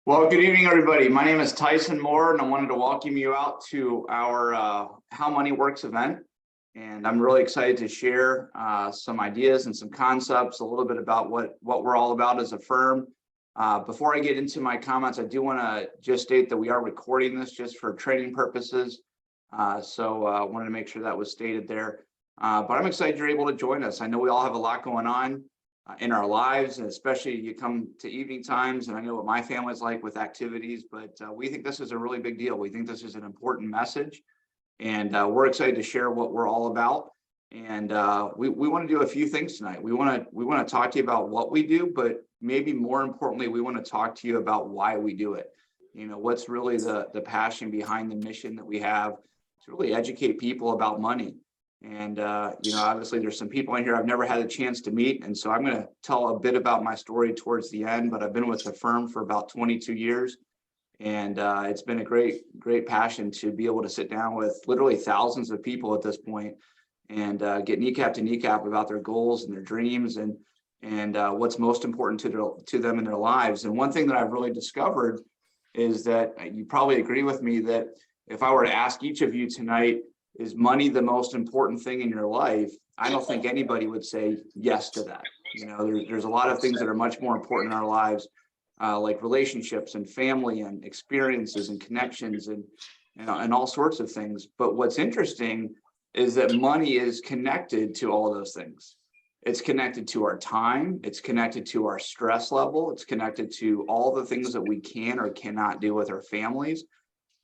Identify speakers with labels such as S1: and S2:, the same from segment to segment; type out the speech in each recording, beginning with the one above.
S1: Well, good evening, everybody. My name is Tyson Moore, and I wanted to welcome you out to our How Money Works event. And I'm really excited to share some ideas and some concepts, a little bit about what we're all about as a firm. Before I get into my comments, I do want to just state that we are recording this just for training purposes. So I wanted to make sure that was stated there. But I'm excited you're able to join us. I know we all have a lot going on in our lives, and especially you come to evening times, and I know what my family's like with activities, but we think this is a really big deal. We think this is an important message, and we're excited to share what we're all about. And we want to do a few things tonight. We want to talk to you about what we do, but maybe more importantly, we want to talk to you about why we do it. You know, what's really the passion behind the mission that we have to really educate people about money. And, obviously there's some people in here I've never had a chance to meet. And so I'm going to tell a bit about my story towards the end, but I've been with the firm for about 22 years. And it's been a great passion to be able to sit down with literally thousands of people at this point and get kneecap to kneecap about their goals and their dreams and what's most important to them in their lives. And one thing that I've really discovered is that you probably agree with me that if I were to ask each of you tonight, is money the most important thing in your life? I don't think anybody would say yes to that. You know, there's a lot of things that are much more important in our lives, like relationships and family and experiences and connections and all sorts of things. But what's interesting is that money is connected to all of those things. It's connected to our time. It's connected to our stress level. It's connected to all the things that we can or cannot do with our families.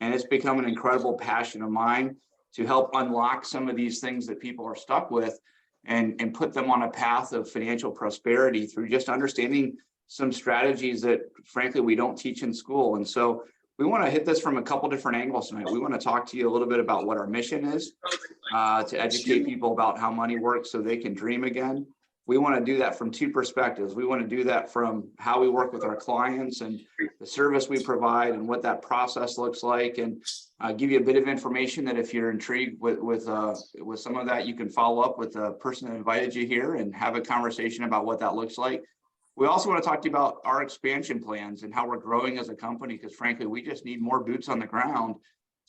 S1: And it's become an incredible passion of mine to help unlock some of these things that people are stuck with and put them on a path of financial prosperity through just understanding some strategies that frankly we don't teach in school. And so we want to hit this from a couple different angles tonight. We want to talk to you a little bit about what our mission is, to educate people about how money works so they can dream again. We want to do that from two perspectives. We want to do that from how we work with our clients and the service we provide and what that process looks like, and give you a bit of information that if you're intrigued with some of that, you can follow up with the person that invited you here and have a conversation about what that looks like. We also want to talk to you about our expansion plans and how we're growing as a company, because frankly, we just need more boots on the ground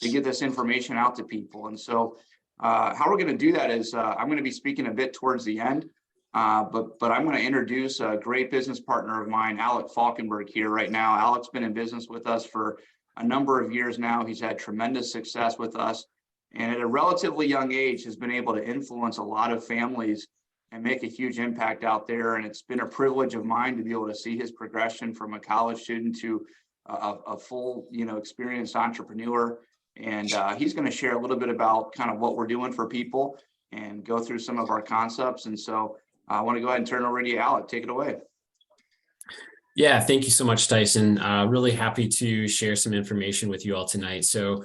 S1: to get this information out to people. And so how we're going to do that is I'm going to be speaking a bit towards the end. But I'm going to introduce a great business partner of mine, Alec Falkenberg, here right now. Alec's been in business with us for a number of years now. He's had tremendous success with us, and at a relatively young age has been able to influence a lot of families and make a huge impact out there. And it's been a privilege of mine to be able to see his progression from a college student to a full, experienced entrepreneur. And he's going to share a little bit about kind of what we're doing for people and go through some of our concepts. And so I want to go ahead and turn it over to you, Alec. Take it away.
S2: Yeah, thank you so much, Tyson. Really happy to share some information with you all tonight. So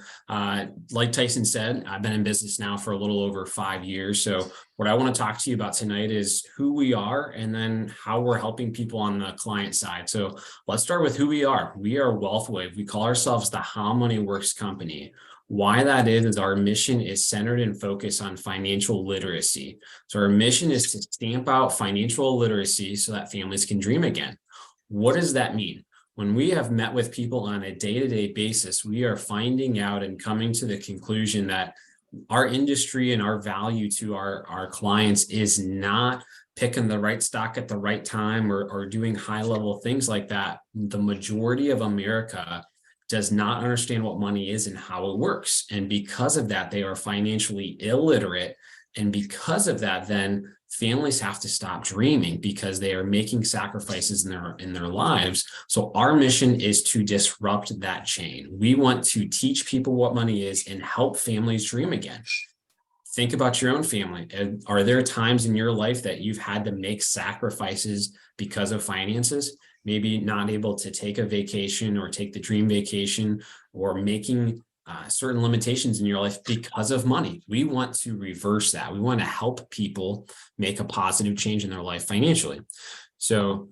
S2: like Tyson said, I've been in business now for a little over 5 years. So what I want to talk to you about tonight is who we are and then how we're helping people on the client side. So let's start with who we are. We are WealthWave. We call ourselves the How Money Works company. Why that is our mission is centered and focused on financial literacy. So our mission is to stamp out financial literacy so that families can dream again. What does that mean? When we have met with people on a day-to-day basis, we are finding out and coming to the conclusion that our industry and our value to our clients is not picking the right stock at the right time or doing high-level things like that. The majority of America does not understand what money is and how it works. And because of that, they are financially illiterate. And because of that, then families have to stop dreaming because they are making sacrifices in their lives. So our mission is to disrupt that chain. We want to teach people what money is and help families dream again. Think about your own family. Are there times in your life that you've had to make sacrifices because of finances? Maybe not able to take a vacation or take the dream vacation, or making certain limitations in your life because of money. We want to reverse that. We want to help people make a positive change in their life financially. So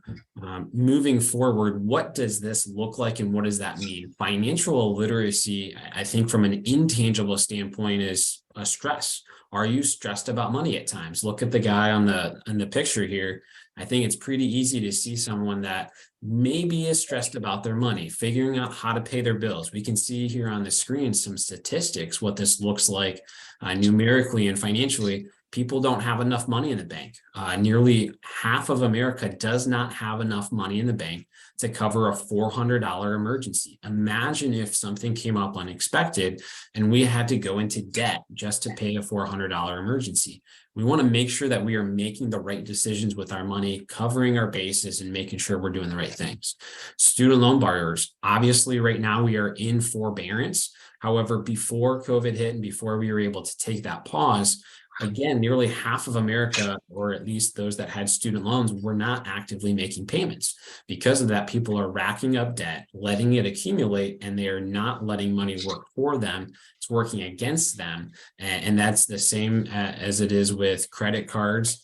S2: moving forward, what does this look like and what does that mean? Financial literacy, I think from an intangible standpoint, is a stress. Are you stressed about money at times? Look at the guy on the picture here. I think it's pretty easy to see someone that maybe is stressed about their money, figuring out how to pay their bills. We can see here on the screen some statistics, what this looks like numerically and financially. People don't have enough money in the bank. Nearly half of America does not have enough money in the bank to cover a $400 emergency. Imagine if something came up unexpected and we had to go into debt just to pay a $400 emergency. We want to make sure that we are making the right decisions with our money, covering our bases and making sure we're doing the right things. Student loan borrowers, obviously right now we are in forbearance. However, before COVID hit and before we were able to take that pause, again, nearly half of America, or at least those that had student loans, were not actively making payments. Because of that, people are racking up debt, letting it accumulate, and they are not letting money work for them. It's working against them. And that's the same as it is with credit cards.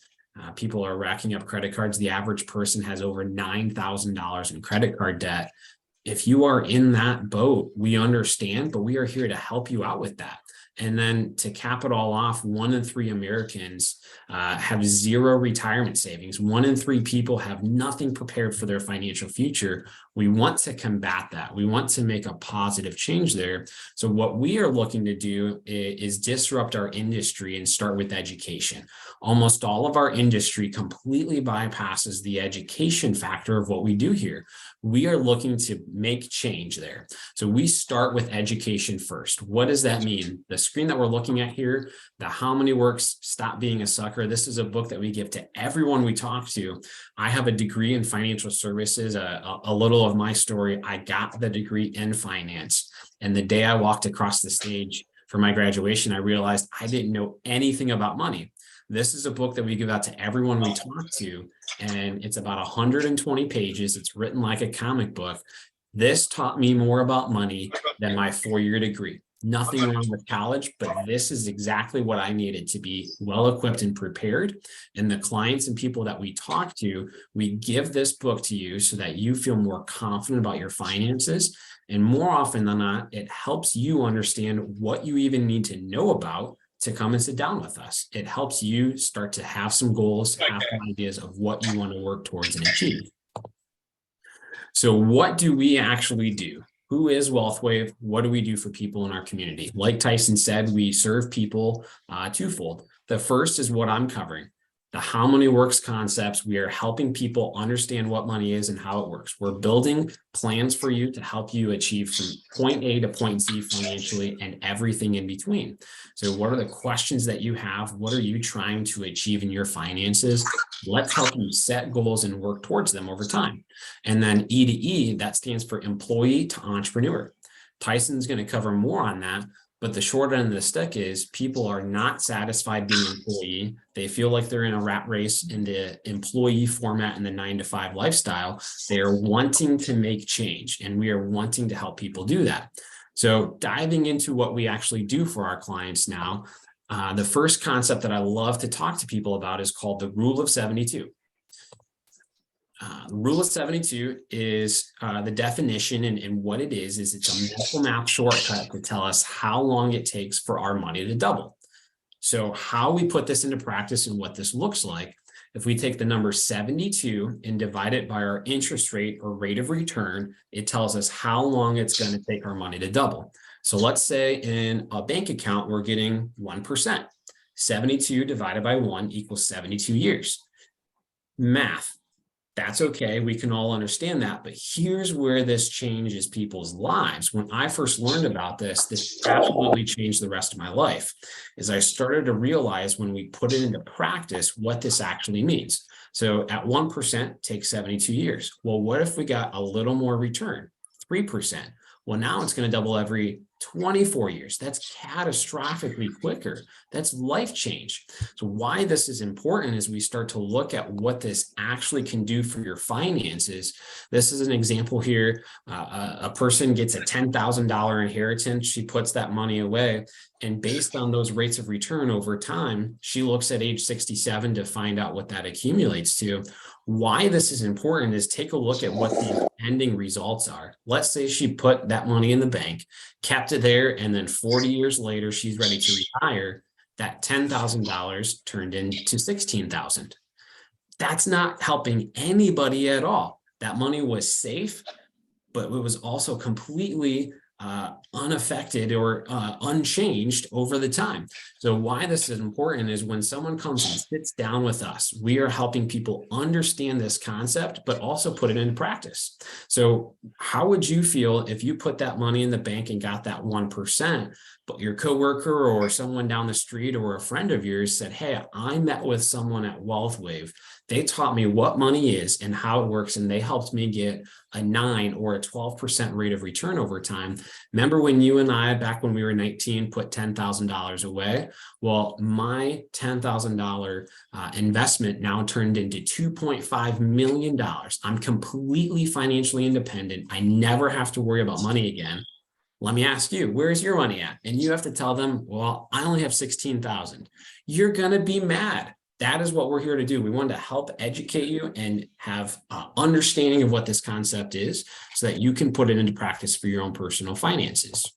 S2: People are racking up credit cards. The average person has over $9,000 in credit card debt. If you are in that boat, we understand, but we are here to help you out with that. And then to cap it all off, 1 in 3 Americans have zero retirement savings. 1 in 3 people have nothing prepared for their financial future. We want to combat that. We want to make a positive change there. So what we are looking to do is disrupt our industry and start with education. Almost all of our industry completely bypasses the education factor of what we do here. We are looking to make change there. So we start with education first. What does that mean? The screen that we're looking at here, the How Money Works, Stop Being a Sucker. This is a book that we give to everyone we talk to. I have a degree in financial services. A little of my story, I got the degree in finance. And the day I walked across the stage for my graduation, I realized I didn't know anything about money. This is a book that we give out to everyone we talk to, and it's about 120 pages. It's written like a comic book. This taught me more about money than my 4-year degree. Nothing wrong with college, but this is exactly what I needed to be well-equipped and prepared. And the clients and people that we talk to, we give this book to you so that you feel more confident about your finances. And more often than not, it helps you understand what you even need to know about to come and sit down with us. It helps you start to have some goals, have some ideas of what you want to work towards and achieve. So what do we actually do? Who is WealthWave? What do we do for people in our community? Like Tyson said, we serve people twofold. The first is what I'm covering. The How Money Works concepts. We are helping people understand what money is and how it works. We're building plans for you to help you achieve from point A to point Z financially and everything in between. So what are the questions that you have? What are you trying to achieve in your finances? Let's help you set goals and work towards them over time. And then E to E, that stands for employee to entrepreneur. Tyson's going to cover more on that. But the short end of the stick is people are not satisfied being an employee. They feel like they're in a rat race in the employee format in the 9-to-5 lifestyle. They are wanting to make change, and we are wanting to help people do that. So diving into what we actually do for our clients now, the first concept that I love to talk to people about is called the Rule of 72. The Rule of 72 is the definition, and what it is it's a mental math shortcut to tell us how long it takes for our money to double. So how we put this into practice and what this looks like, if we take the number 72 and divide it by our interest rate or rate of return, it tells us how long it's going to take our money to double. So let's say in a bank account, we're getting 1%. 72 divided by 1 equals 72 years. Math. That's okay. We can all understand that. But here's where this changes people's lives. When I first learned about this, this absolutely changed the rest of my life. As I started to realize when we put it into practice, what this actually means. So at 1%, takes 72 years. Well, what if we got a little more return? 3%. Well, now it's going to double every 24 years. That's catastrophically quicker. That's life change. So why this is important is we start to look at what this actually can do for your finances. This is an example here. A person gets a $10,000 inheritance. She puts that money away. And based on those rates of return over time, she looks at age 67 to find out what that accumulates to. Why this is important is take a look at what the ending results are. Let's say she put that money in the bank, kept it there, and then 40 years later, she's ready to retire. That $10,000 turned into 16,000. That's not helping anybody at all. That money was safe, but it was also completely unaffected or unchanged over the time. So why this is important is when someone comes and sits down with us, we are helping people understand this concept, but also put it into practice. So how would you feel if you put that money in the bank and got that 1%, but your coworker or someone down the street or a friend of yours said, hey, I met with someone at WealthWave. They taught me what money is and how it works, and they helped me get a 9 or a 12% rate of return over time. Remember when you and I, back when we were 19, put $10,000 away? Well, my $10,000 investment now turned into $2.5 million. I'm completely financially independent. I never have to worry about money again. Let me ask you, where's your money at? And you have to tell them, well, I only have 16,000. You're going to be mad. That is what we're here to do. We want to help educate you and have understanding of what this concept is so that you can put it into practice for your own personal finances.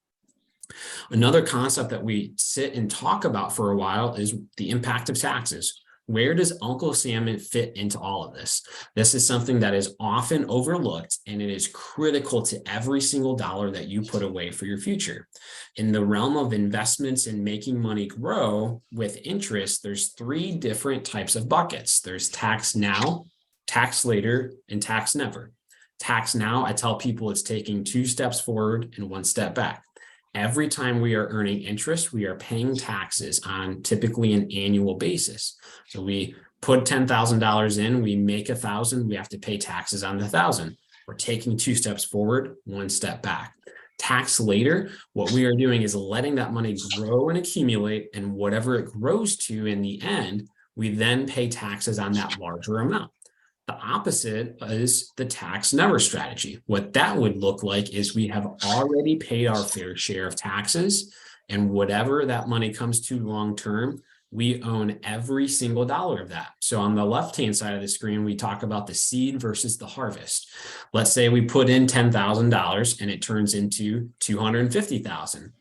S2: Another concept that we sit and talk about for a while is the impact of taxes. Where does Uncle Sam fit into all of this? This is something that is often overlooked, and it is critical to every single dollar that you put away for your future. In the realm of investments and making money grow with interest, there's 3 different types of buckets. There's tax now, tax later, and tax never. Tax now, I tell people it's taking 2 steps forward and 1 step back. Every time we are earning interest, we are paying taxes on typically an annual basis. So we put $10,000 in, we make 1,000, we have to pay taxes on the 1,000. We're taking 2 steps forward, 1 step back. Tax later, what we are doing is letting that money grow and accumulate, and whatever it grows to in the end, we then pay taxes on that larger amount. The opposite is the tax never strategy. What that would look like is we have already paid our fair share of taxes, and whatever that money comes to long term, we own every single dollar of that. So on the left-hand side of the screen, we talk about the seed versus the harvest. Let's say we put in $10,000 and it turns into $250,000.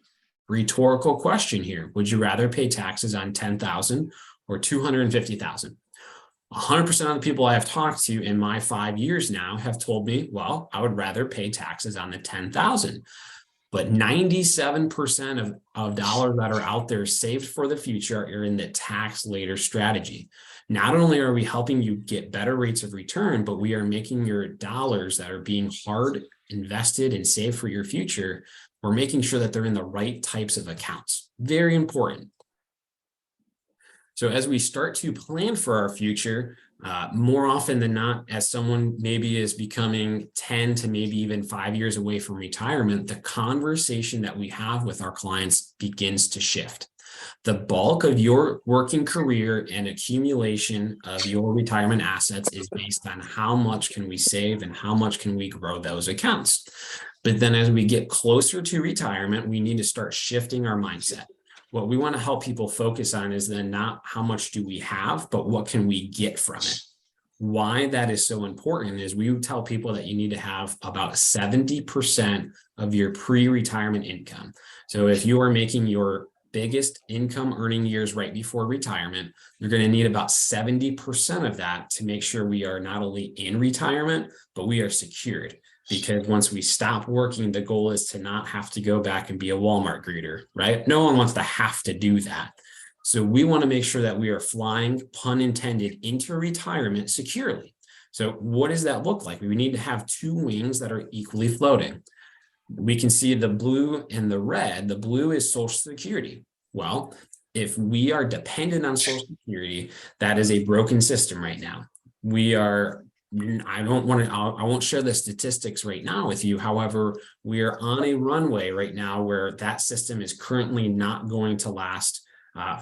S2: Rhetorical question here. Would you rather pay taxes on $10,000 or $250,000? 100% of the people I have talked to in my 5 years now have told me, well, I would rather pay taxes on the 10,000. But 97% of dollars that are out there saved for the future are in the tax later strategy. Not only are we helping you get better rates of return, but we are making your dollars that are being hard invested and saved for your future, we're making sure that they're in the right types of accounts. Very important. So as we start to plan for our future, more often than not, as someone maybe is becoming 10 to maybe even 5 years away from retirement, the conversation that we have with our clients begins to shift. The bulk of your working career and accumulation of your retirement assets is based on how much can we save and how much can we grow those accounts. But then as we get closer to retirement, we need to start shifting our mindset. What we want to help people focus on is then not how much do we have, but what can we get from it. Why that is so important is we tell people that you need to have about 70% of your pre-retirement income. So if you are making your biggest income earning years right before retirement, you're going to need about 70% of that to make sure we are not only in retirement, but we are secured. Because once we stop working, the goal is to not have to go back and be a Walmart greeter, right? No one wants to have to do that. So we want to make sure that we are flying, pun intended, into retirement securely. So what does that look like? We need to have 2 wings that are equally floating. We can see the blue and the red. The blue is Social Security. Well, if we are dependent on Social Security, that is a broken system right now. I won't share the statistics right now with you. However, we are on a runway right now where that system is currently not going to last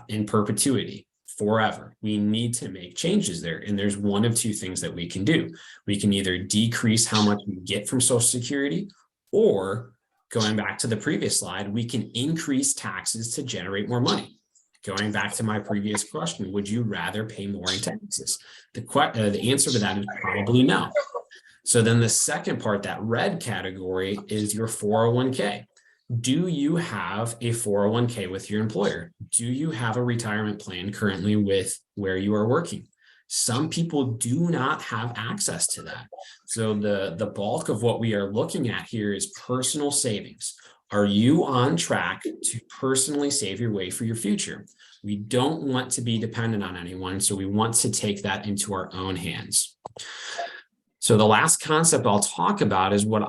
S2: in perpetuity forever. We need to make changes there. And there's one of 2 things that we can do. We can either decrease how much we get from Social Security, or going back to the previous slide, we can increase taxes to generate more money. Going back to my previous question, would you rather pay more in taxes? The answer to that is probably no. So then the second part, that red category, is your 401k. Do you have a 401k with your employer? Do you have a retirement plan currently with where you are working? Some people do not have access to that. So the bulk of what we are looking at here is personal savings. Are you on track to personally save your way for your future? We don't want to be dependent on anyone, so we want to take that into our own hands. So the last concept I'll talk about is what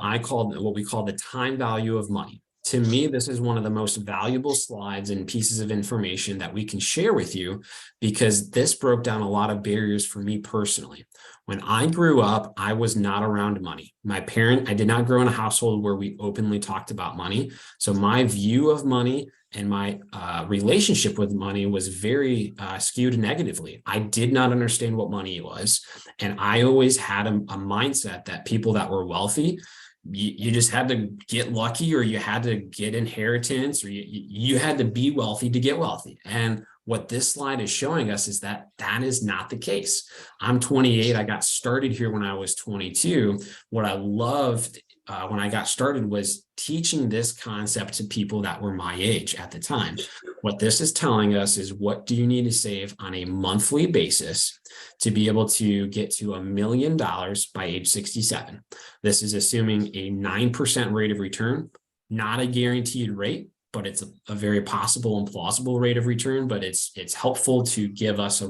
S2: we call the time value of money. To me, this is one of the most valuable slides and pieces of information that we can share with you, because this broke down a lot of barriers for me personally. When I grew up, I was not around money. I did not grow in a household where we openly talked about money. So my view of money and my relationship with money was very skewed negatively. I did not understand what money was. And I always had a mindset that people that were wealthy, you just had to get lucky, or you had to get inheritance, or you had to be wealthy to get wealthy. And what this slide is showing us is that that is not the case. I'm 28. I got started here when I was 22. What I loved when I got started was teaching this concept to people that were my age at the time. What this is telling us is, what do you need to save on a monthly basis to be able to get to $1 million by age 67? This is assuming a 9% rate of return, not a guaranteed rate, but it's a very possible and plausible rate of return, but it's helpful to give us a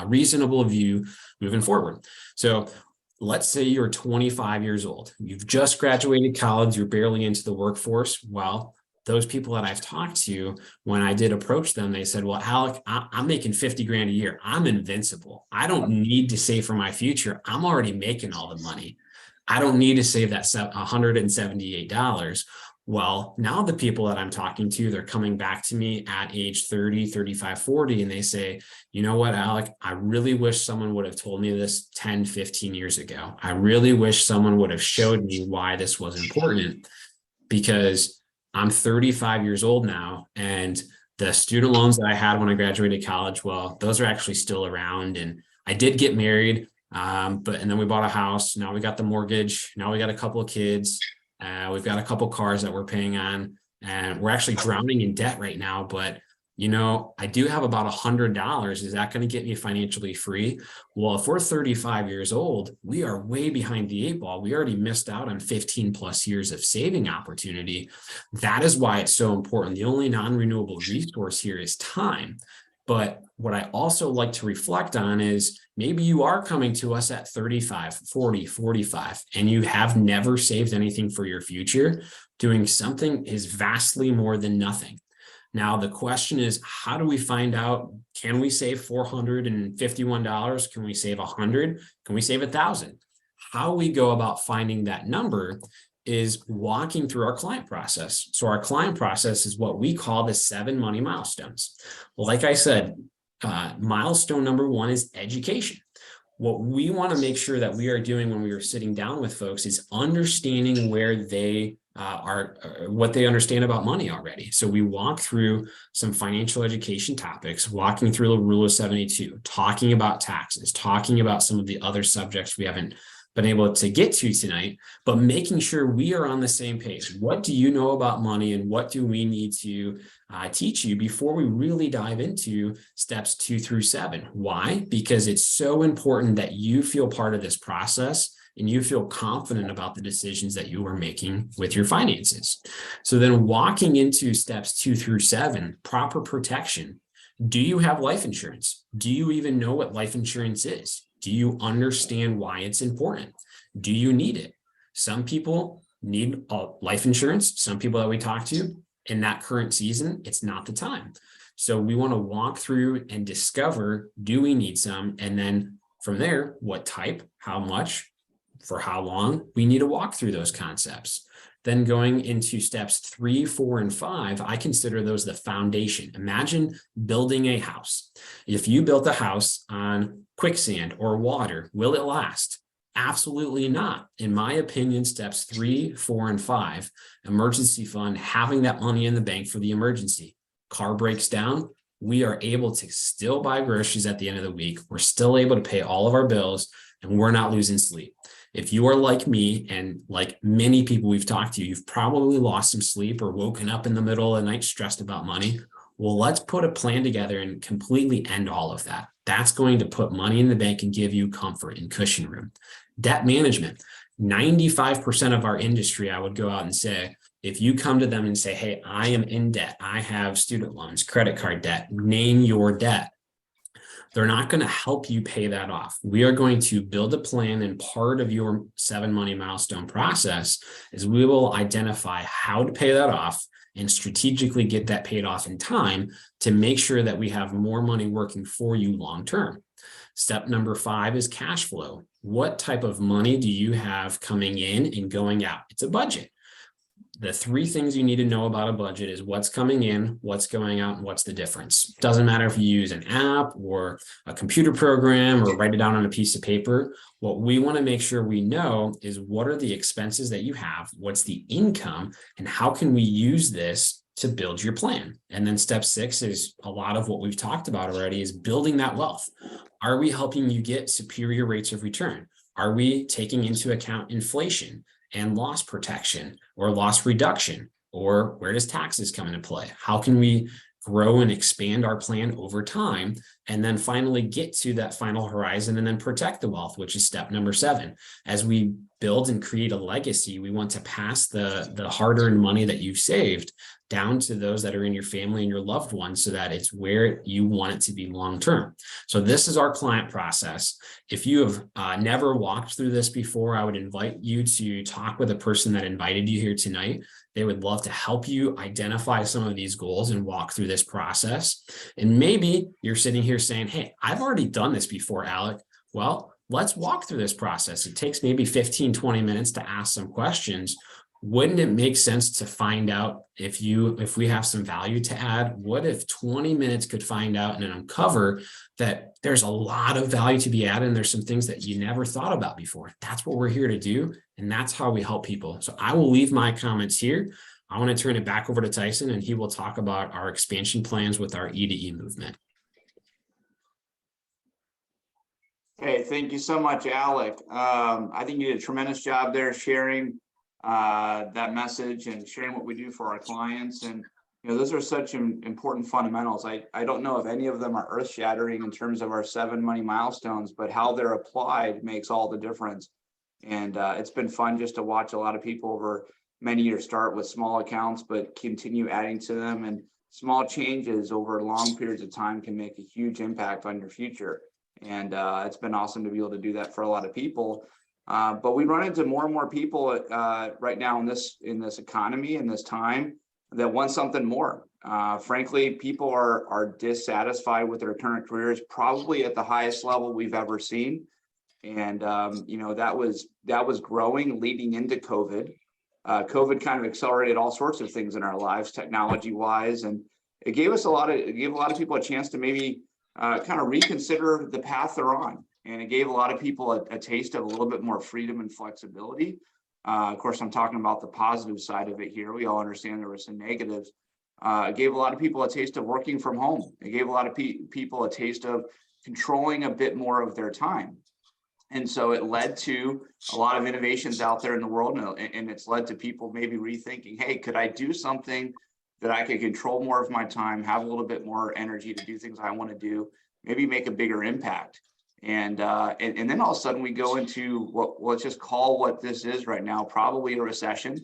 S2: reasonable view moving forward. So let's say you're 25 years old. You've just graduated college. You're barely into the workforce. Well, those people that I've talked to, when I did approach them, they said, well, Alec, I'm making 50 grand a year. I'm invincible. I don't need to save for my future. I'm already making all the money. I don't need to save that $178. Well, now the people that I'm talking to, they're coming back to me at age 30, 35, 40, and they say, you know what, Alec, I really wish someone would have told me this 10, 15 years ago. I really wish someone would have showed me why this was important, because I'm 35 years old now, and the student loans that I had when I graduated college, well, those are actually still around. And I did get married, and then we bought a house. Now we got the mortgage. Now we got a couple of kids. We've got a couple cars that we're paying on, and we're actually drowning in debt right now. But, I do have about $100. Is that going to get me financially free? Well, if we're 35 years old, we are way behind the 8 ball. We already missed out on 15 plus years of saving opportunity. That is why it's so important. The only non-renewable resource here is time. But what I also like to reflect on is, maybe you are coming to us at 35, 40, 45, and you have never saved anything for your future. Doing something is vastly more than nothing. Now, the question is, how do we find out? Can we save $451? Can we save $100? Can we save $1,000? How we go about finding that number is walking through our client process. So our client process is what we call the 7 money milestones. Well, like I said, milestone number 1 is education. What we want to make sure that we are doing when we are sitting down with folks is understanding where they are, what they understand about money already. So we walk through some financial education topics, walking through the rule of 72, talking about taxes, talking about some of the other subjects we haven't been able to get to tonight, but making sure we are on the same page. What do you know about money, and what do we need to teach you before we really dive into steps 2 through 7? Why? Because it's so important that you feel part of this process and you feel confident about the decisions that you are making with your finances. So then, walking into steps 2 through 7, proper protection. Do you have life insurance? Do you even know what life insurance is? Do you understand why it's important? Do you need it? Some people need life insurance. Some people that we talk to, in that current season, it's not the time. So we want to walk through and discover, do we need some? And then from there, what type, how much, for how long? We need to walk through those concepts. Then going into steps 3, 4, and 5, I consider those the foundation. Imagine building a house. If you built a house on quicksand or water, will it last? Absolutely not. In my opinion, steps 3, 4, and 5, emergency fund, having that money in the bank for the emergency. Car breaks down, we are able to still buy groceries at the end of the week. We're still able to pay all of our bills, and we're not losing sleep. If you are like me and like many people we've talked to, you've probably lost some sleep or woken up in the middle of the night stressed about money. Well, let's put a plan together and completely end all of that. That's going to put money in the bank and give you comfort and cushion room. Debt management. 95% of our industry, I would go out and say, if you come to them and say, hey, I am in debt, I have student loans, credit card debt, name your debt, they're not going to help you pay that off. We are going to build a plan, and part of your 7 money milestone process is we will identify how to pay that off and strategically get that paid off in time to make sure that we have more money working for you long term. Step number 5 is cash flow. What type of money do you have coming in and going out? It's a budget. The 3 things you need to know about a budget is what's coming in, what's going out, and what's the difference. Doesn't matter if you use an app or a computer program or write it down on a piece of paper. What we want to make sure we know is what are the expenses that you have, what's the income, and how can we use this to build your plan. And then step 6 is a lot of what we've talked about already, is building that wealth. Are we helping you get superior rates of return? Are we taking into account inflation and loss protection or loss reduction? Or where does taxes come into play? How can we grow and expand our plan over time, and then finally get to that final horizon and then protect the wealth, which is step number 7. As we build and create a legacy, we want to pass the hard-earned money that you've saved down to those that are in your family and your loved ones, so that it's where you want it to be long-term. So this is our client process. If you have never walked through this before, I would invite you to talk with a person that invited you here tonight. They would love to help you identify some of these goals and walk through this process. And maybe you're sitting here saying, hey, I've already done this before, Alec. Well, let's walk through this process. It takes maybe 15, 20 minutes to ask some questions. Wouldn't it make sense to find out if we have some value to add? What if 20 minutes could find out and uncover that there's a lot of value to be added, and there's some things that you never thought about before? That's what we're here to do, and that's how we help people. So I will leave my comments here. I want to turn it back over to Tyson, and he will talk about our expansion plans with our E2E movement.
S1: Hey, thank you so much, Alec. I think you did a tremendous job there sharing that message and sharing what we do for our clients. And those are such important fundamentals. I don't know if any of them are earth-shattering in terms of our 7 money milestones, but how they're applied makes all the difference. And it's been fun just to watch a lot of people over many years start with small accounts, but continue adding to them. And small changes over long periods of time can make a huge impact on your future. And it's been awesome to be able to do that for a lot of people. But we run into more and more people right now in this economy, in this time, that want something more. Frankly, people are dissatisfied with their current careers, probably at the highest level we've ever seen. And that was growing leading into COVID. COVID kind of accelerated all sorts of things in our lives, technology-wise, and it gave a lot of people a chance to maybe kind of reconsider the path they're on. And it gave a lot of people a taste of a little bit more freedom and flexibility. Of course, I'm talking about the positive side of it here. We all understand there were some negatives. It gave a lot of people a taste of working from home. It gave a lot of people a taste of controlling a bit more of their time. And so it led to a lot of innovations out there in the world. And it's led to people maybe rethinking, hey, could I do something that I could control more of my time, have a little bit more energy to do things I want to do, maybe make a bigger impact. And then all of a sudden we go into what, let's just call what this is right now, probably a recession.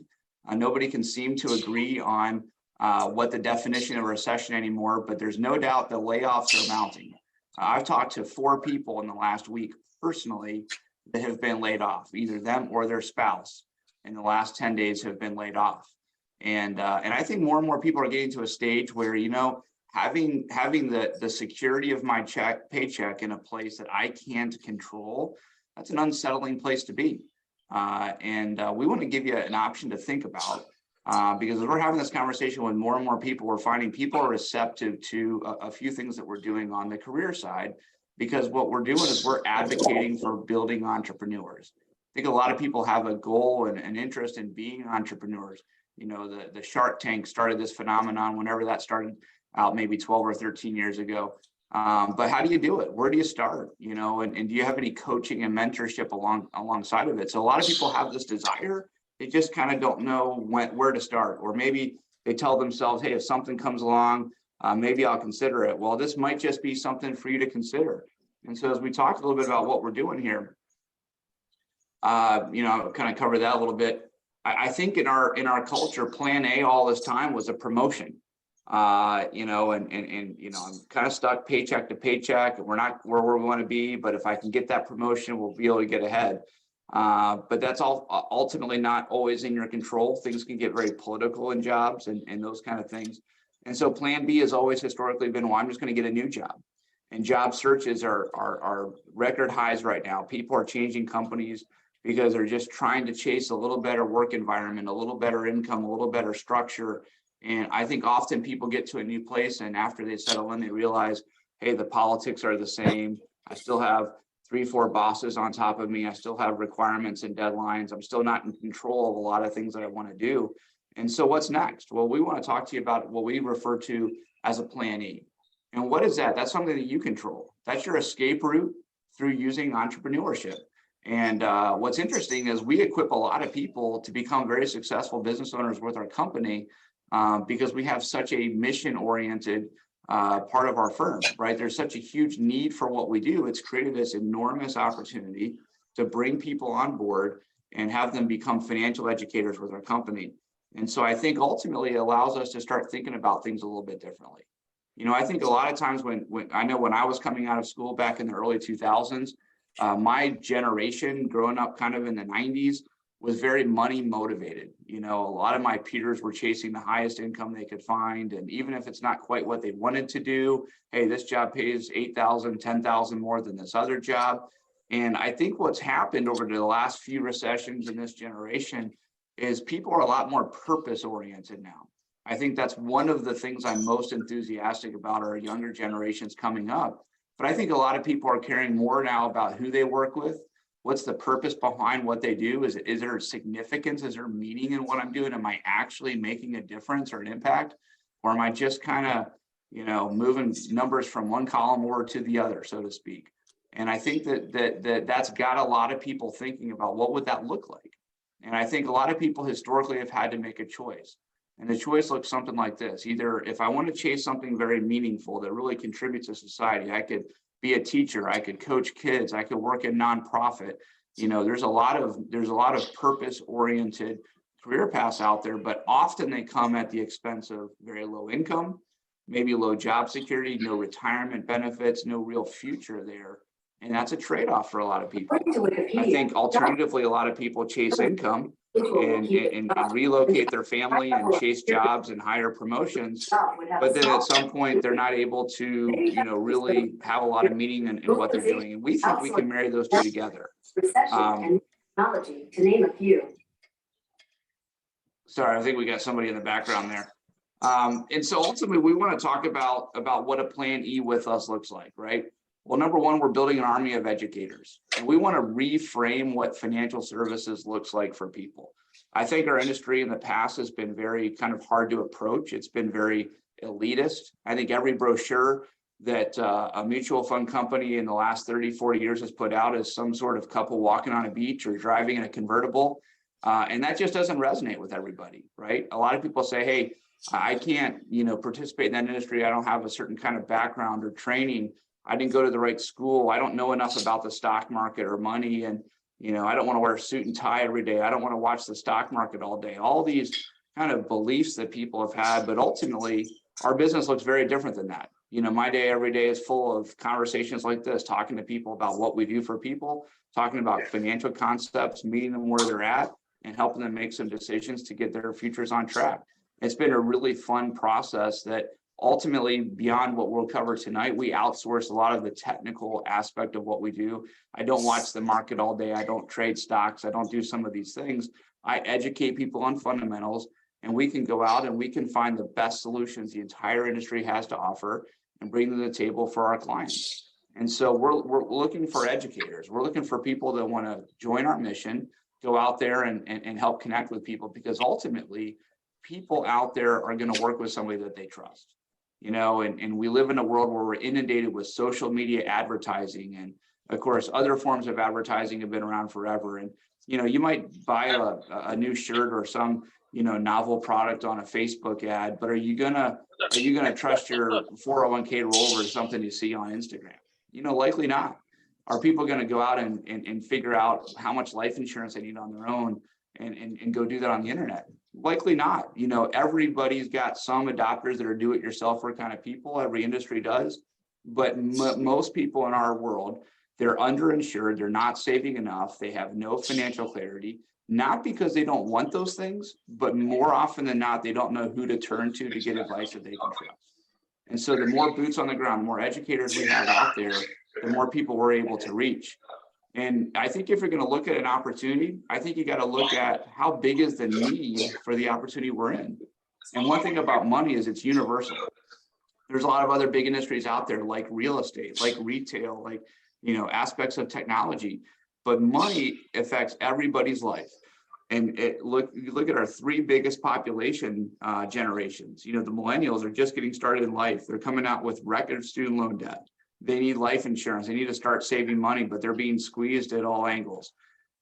S1: Nobody can seem to agree on what the definition of a recession anymore, but there's no doubt the layoffs are mounting. I've talked to 4 people in the last week personally that have been laid off, either them or their spouse in the last 10 days have been laid off. And I think more and more people are getting to a stage where, having the security of my paycheck in a place that I can't control, that's an unsettling place to be. And we want to give you an option to think about, because as we're having this conversation with more and more people, we're finding people are receptive to a few things that we're doing on the career side, because what we're doing is we're advocating for building entrepreneurs. I think a lot of people have a goal and an interest in being entrepreneurs. The Shark Tank started this phenomenon whenever that started out maybe 12 or 13 years ago. But how do you do it? Where do you start? And do you have any coaching and mentorship alongside of it? So a lot of people have this desire. They just kind of don't know where to start, or maybe they tell themselves, hey, if something comes along, maybe I'll consider it. Well, this might just be something for you to consider. And so as we talk a little bit about what we're doing here, kind of cover that a little bit. I think in our culture, plan A all this time was a promotion. I'm kind of stuck paycheck to paycheck, and we're not where we want to be, but if I can get that promotion, we'll be able to get ahead. But that's all ultimately not always in your control. Things can get very political in jobs and those kind of things. And so plan B has always historically been, well, I'm just going to get a new job. And job searches are record highs right now. People are changing companies because they're just trying to chase a little better work environment, a little better income, a little better structure. And I think often people get to a new place, and after they settle in, they realize, hey, the politics are the same. I still have 3-4 bosses on top of me. I still have requirements and deadlines. I'm still not in control of a lot of things that I want to do. And so what's next? Well, we want to talk to you about what we refer to as a plan E. And what is that? That's something that you control. That's your escape route through using entrepreneurship. And what's interesting is we equip a lot of people to become very successful business owners with our company because we have such a mission-oriented part of our firm, right? There's such a huge need for what we do. It's created this enormous opportunity to bring people on board and have them become financial educators with our company. And so I think ultimately it allows us to start thinking about things a little bit differently. I think a lot of times when I was coming out of school back in the early 2000s, my generation growing up kind of in the 90s was very money motivated. A lot of my peers were chasing the highest income they could find. And even if it's not quite what they wanted to do, hey, this job pays $8,000, $10,000 more than this other job. And I think what's happened over the last few recessions in this generation is people are a lot more purpose oriented now. I think that's one of the things I'm most enthusiastic about our younger generations coming up. But I think a lot of people are caring more now about who they work with. What's the purpose behind what they do? Is there significance? Is there meaning in what I'm doing? Am I actually making a difference or an impact? Or am I just kind of, moving numbers from one column over to the other, so to speak? And I think that's got a lot of people thinking about what would that look like? And I think a lot of people historically have had to make a choice. And the choice looks something like this. Either if I want to chase something very meaningful that really contributes to society, I could be a teacher, I could coach kids, I could work in nonprofit. There's a lot of purpose-oriented career paths out there, but often they come at the expense of very low income, maybe low job security, no retirement benefits, no real future there. And that's a trade-off for a lot of people. I think alternatively, a lot of people chase income and relocate their family and chase jobs and higher promotions. But then at some point, they're not able to, really have a lot of meaning in what they're doing. And we think we can marry those two together.
S3: And technology, to name a few.
S1: Sorry, I think we got somebody in the background there. And so ultimately, we want to talk about what a plan E with us looks like, right? Well, number one, we're building an army of educators, and we want to reframe what financial services looks like for people. I think our industry in the past has been very kind of hard to approach. It's been very elitist. I think every brochure that a mutual fund company in the last 30, 40 years has put out is some sort of couple walking on a beach or driving in a convertible. And that just doesn't resonate with everybody, right? A lot of people say, hey, I can't, participate in that industry. I don't have a certain kind of background or training. I didn't go to the right school. I don't know enough about the stock market or money. And, I don't want to wear a suit and tie every day. I don't want to watch the stock market all day. All these kind of beliefs that people have had, but ultimately our business looks very different than that. My day every day is full of conversations like this, talking to people about what we do for people, talking about financial concepts, meeting them where they're at, and helping them make some decisions to get their futures on track. It's been a really fun process that ultimately, beyond what we'll cover tonight, we outsource a lot of the technical aspect of what we do. I don't watch the market all day. I don't trade stocks. I don't do some of these things. I educate people on fundamentals, and we can go out and we can find the best solutions the entire industry has to offer and bring them to the table for our clients. And so we're looking for educators. We're looking for people that want to join our mission, go out there and help connect with people, because ultimately people out there are going to work with somebody that they trust. and we live in a world where we're inundated with social media advertising. And of course, other forms of advertising have been around forever. And, you might buy a new shirt or some, novel product on a Facebook ad, but are you gonna trust your 401k rollover to something you see on Instagram? Likely not. Are people going to go out and figure out how much life insurance they need on their own and go do that on the internet? Likely not. Everybody's got some adopters that are do-it-yourselfer kind of people. Every industry does. But most people in our world, they're underinsured. They're not saving enough. They have no financial clarity, not because they don't want those things, but more often than not, they don't know who to turn to get advice that they can trust. And so the more boots on the ground, the more educators we have out there, the more people we're able to reach. And I think if you're going to look at an opportunity, I think you got to look at how big is the need for the opportunity we're in. And one thing about money is it's universal. There's a lot of other big industries out there like real estate, like retail, like, aspects of technology, but money affects everybody's life. And look at our three biggest population generations. The millennials are just getting started in life. They're coming out with record student loan debt. They need life insurance. They need to start saving money, but they're being squeezed at all angles.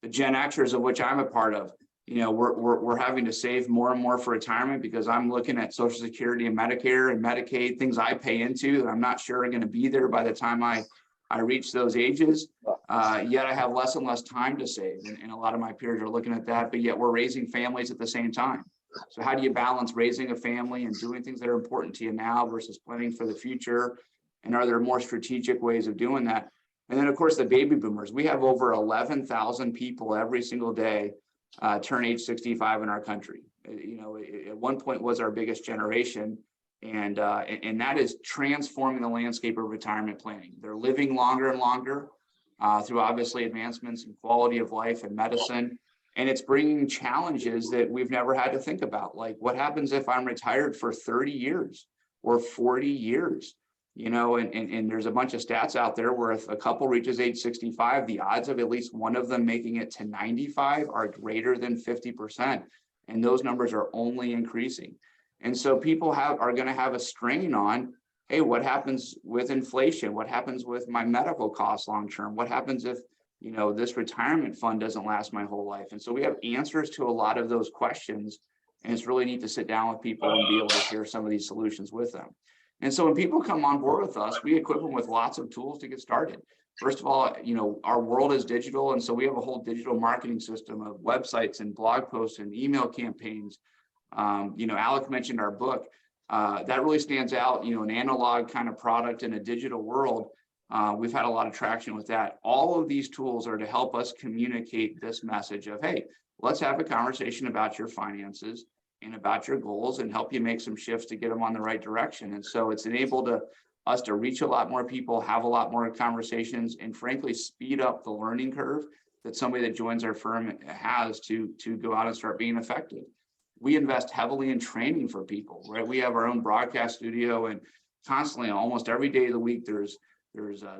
S1: The Gen Xers, of which I'm a part of, we're having to save more and more for retirement because I'm looking at Social Security and Medicare and Medicaid, things I pay into that I'm not sure are going to be there by the time I reach those ages. Yet I have less and less time to save. And a lot of my peers are looking at that, but yet we're raising families at the same time. So how do you balance raising a family and doing things that are important to you now versus planning for the future? And are there more strategic ways of doing that? And then, of course, the baby boomers. We have over 11,000 people every single day turn age 65 in our country. At one point was our biggest generation. And that is transforming the landscape of retirement planning. They're living longer and longer through obviously advancements in quality of life and medicine. And it's bringing challenges that we've never had to think about. Like what happens if I'm retired for 30 years or 40 years? And there's a bunch of stats out there where if a couple reaches age 65, the odds of at least one of them making it to 95 are greater than 50%. And those numbers are only increasing. And so people are going to have a strain on, hey, what happens with inflation? What happens with my medical costs long term? What happens if, this retirement fund doesn't last my whole life? And so we have answers to a lot of those questions. And it's really neat to sit down with people and be able to share some of these solutions with them. And so when people come on board with us, we equip them with lots of tools to get started. First of all, our world is digital. And so we have a whole digital marketing system of websites and blog posts and email campaigns. Alec mentioned our book. That really stands out, an analog kind of product in a digital world. We've had a lot of traction with that. All of these tools are to help us communicate this message of, hey, let's have a conversation about your finances and about your goals and help you make some shifts to get them on the right direction. And so it's enabled us to reach a lot more people, have a lot more conversations, and frankly, speed up the learning curve that somebody that joins our firm has to go out and start being effective. We invest heavily in training for people, right? We have our own broadcast studio, and constantly, almost every day of the week, there's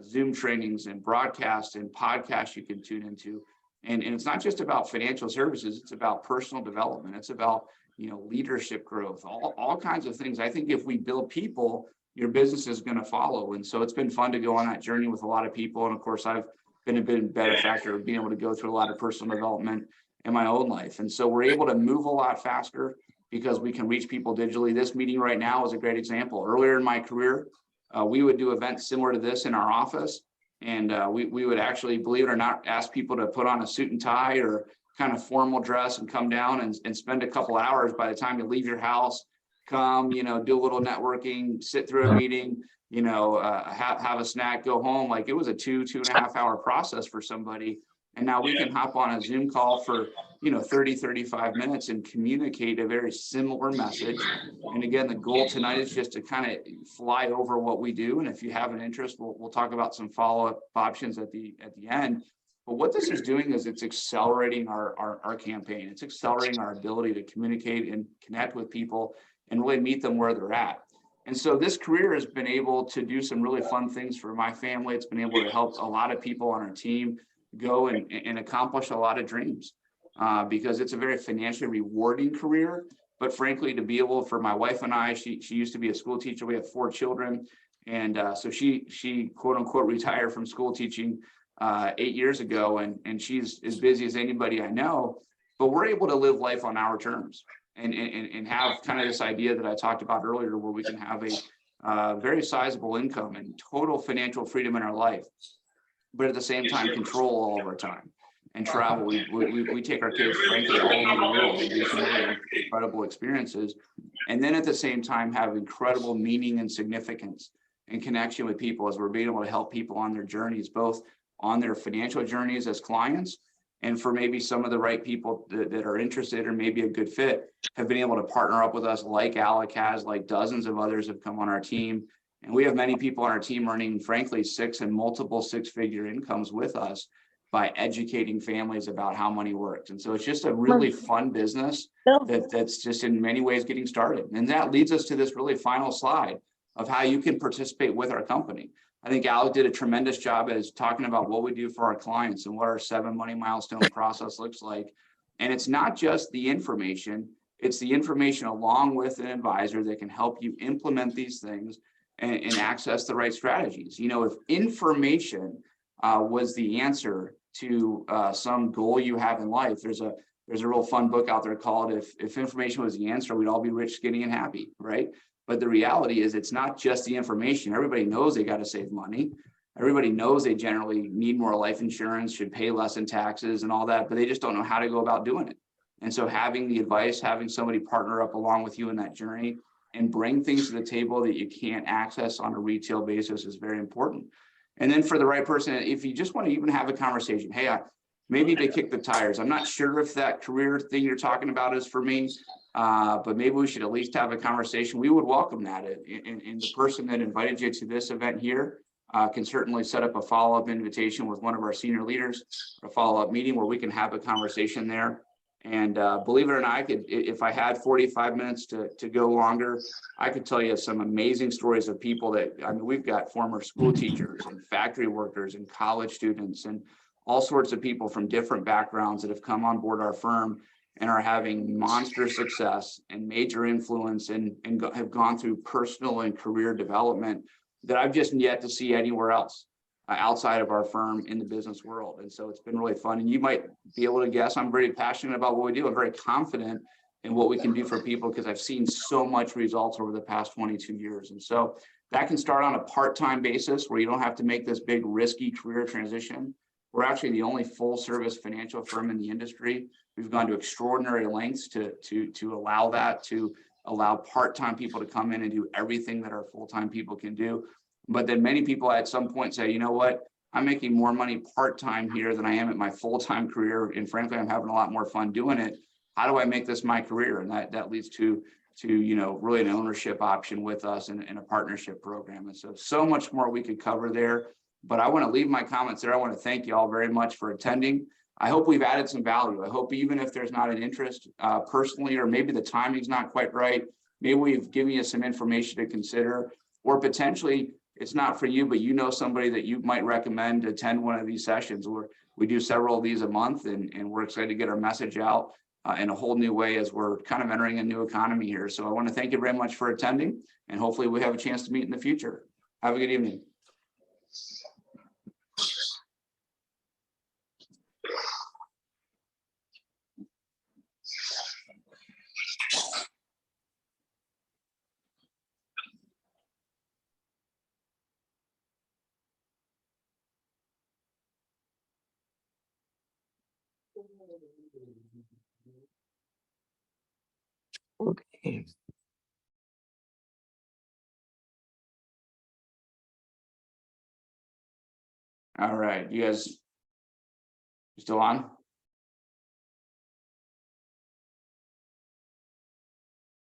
S1: Zoom trainings and broadcasts and podcasts you can tune into. And it's not just about financial services, it's about personal development. It's about, leadership growth, all kinds of things. I think if we build people, your business is going to follow. And so it's been fun to go on that journey with a lot of people. And of course, I've been a benefactor of being able to go through a lot of personal development in my own life. And so we're able to move a lot faster because we can reach people digitally. This meeting right now is a great example. Earlier in my career, we would do events similar to this in our office. And we would actually, believe it or not, ask people to put on a suit and tie or kind of formal dress and come down and spend a couple hours. By the time you leave your house, come, do a little networking, sit through a meeting, have a snack, go home. Like it was a 2.5 hour process for somebody. And now we can hop on a Zoom call for, 30, 35 minutes and communicate a very similar message. And again, the goal tonight is just to kind of fly over what we do. And if you have an interest, we'll talk about some follow-up options at the end. But what this is doing is it's accelerating our campaign. It's accelerating our ability to communicate and connect with people and really meet them where they're at. And so this career has been able to do some really fun things for my family. It's been able to help a lot of people on our team go and accomplish a lot of dreams because it's a very financially rewarding career, but frankly, to be able for my wife and I, she used to be a school teacher. We have 4 children. And so she quote unquote retired from school teaching 8 years ago, and she's as busy as anybody I know, but we're able to live life on our terms and have kind of this idea that I talked about earlier, where we can have a very sizable income and total financial freedom in our life, but at the same time control all of our time and travel. We take our kids, frankly, all over the world and do some really incredible experiences, and then at the same time have incredible meaning and significance and connection with people as we're being able to help people on their journeys, both on their financial journeys as clients, and for maybe some of the right people that are interested or maybe a good fit have been able to partner up with us, like Alec has, like dozens of others have come on our team. And we have many people on our team earning, frankly, 6 and multiple 6-figure incomes with us by educating families about how money works. And so it's just a really fun business that's just in many ways getting started. And that leads us to this really final slide of how you can participate with our company. I think Alec did a tremendous job as talking about what we do for our clients and what our 7 money milestone process looks like. And it's not just the information, it's the information along with an advisor that can help you implement these things and access the right strategies. You know, if information was the answer to some goal you have in life, there's a real fun book out there called If Information Was the Answer, We'd All Be Rich, Skinny, and Happy, right? But the reality is it's not just the information. Everybody knows they got to save money. Everybody knows they generally need more life insurance, should pay less in taxes and all that, but they just don't know how to go about doing it. And so having the advice, having somebody partner up along with you in that journey and bring things to the table that you can't access on a retail basis is very important. And then for the right person, if you just want to even have a conversation, hey, maybe to kick the tires, I'm not sure if that career thing you're talking about is for me, but maybe we should at least have a conversation. We would welcome that. And the person that invited you to this event here can certainly set up a follow-up invitation with one of our senior leaders, a follow-up meeting where we can have a conversation there. And believe it or not, if I had 45 minutes to go longer, I could tell you some amazing stories of people that, I mean, we've got former school teachers and factory workers and college students and all sorts of people from different backgrounds that have come on board our firm and are having monster success and major influence and have gone through personal and career development that I've just yet to see anywhere else outside of our firm in the business world. And so it's been really fun. And you might be able to guess I'm very passionate about what we do. I'm very confident in what we can do for people because I've seen so much results over the past 22 years. And so that can start on a part-time basis where you don't have to make this big risky career transition. We're actually the only full service financial firm in the industry. We've gone to extraordinary lengths to allow that, to allow part-time people to come in and do everything that our full-time people can do. But then many people at some point say, you know what, I'm making more money part-time here than I am at my full-time career. And frankly, I'm having a lot more fun doing it. How do I make this my career? And that leads to you know, really an ownership option with us in a partnership program. And so much more we could cover there. But I want to leave my comments there. I want to thank you all very much for attending. I hope we've added some value. I hope even if there's not an interest personally, or maybe the timing's not quite right, maybe we've given you some information to consider, or potentially it's not for you, but you know somebody that you might recommend attend one of these sessions. Where we do several of these a month, and we're excited to get our message out in a whole new way as we're kind of entering a new economy here. So I want to thank you very much for attending, and hopefully we have a chance to meet in the future. Have a good evening.
S4: Okay.
S1: All right, you guys still on?